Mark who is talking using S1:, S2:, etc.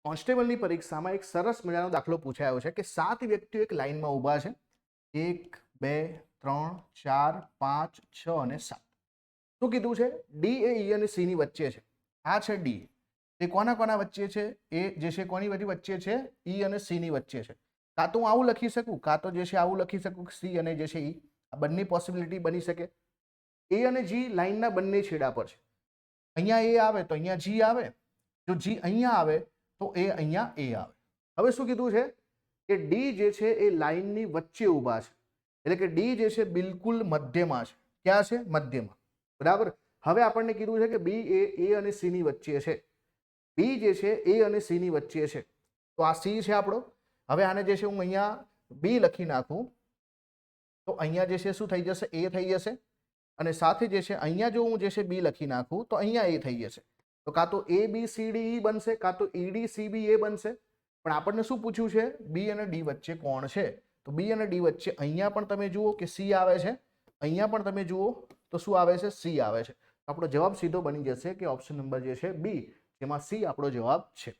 S1: કોન્સ્ટેબલની પરીક્ષામાં એક સરસ મજાનો દાખલો પૂછાયો છે કે 7 વ્યક્તિઓ એક લાઈનમાં ઊભા છે 1 2 3 4 5 6 અને 7 શું કીધું છે ડી એ ઈ અને સી ની વચ્ચે છે આ છે ડી એ કોના કોના વચ્ચે છે એ જે છે કોની વચ્ચે છે ઈ અને સી ની વચ્ચે છે કાં તો હું આવું લખી શકું કાં તો જે છે આવું લખી શકું સી અને જે છે ઈ આ બંને પોસિબિલિટી બની શકે એ અને જી લાઈનના બંને છેડા પર છે અહીંયા એ આવે તો અહીંયા જી આવે જો જી અહીંયા આવે તો એ અહીંયા એ આવે હવે શું કીધું છે કે ડી જે છે એ લાઈનની વચ્ચે ઊભા છે એટલે કે ડી જે છે બિલકુલ મધ્યમાં છે ક્યાં છે મધ્યમાં બરાબર હવે આપણને કીધું છે કે બી એ અને સી ની વચ્ચે છે બી જે છે એ અને સી ની વચ્ચે છે તો આ સી છે આપણો હવે આને જે છે હું અહીંયા બી લખી નાખું તો અહીંયા જે છે શું થઈ જશે એ થઈ જશે અને સાથે જે છે અહીંયા જો હું જે છે બી લખી નાખું તો અહીંયા એ થઈ જશે તો કાં તો એ બી સી ડી ઈ બનશે કાં તો ઈ ડી સી બી એ બનશે પણ આપણને શું પૂછ્યું છે બી અને ડી વચ્ચે કોણ છે તો બી અને ડી વચ્ચે અહીંયા પણ તમે જુઓ કે સી આવે છે અહીંયા પણ તમે જુઓ તો શું આવે છે સી આવે છે આપણો જવાબ સીધો બની જશે કે ઓપ્શન નંબર જે છે બી જેમાં સી આપણો જવાબ છે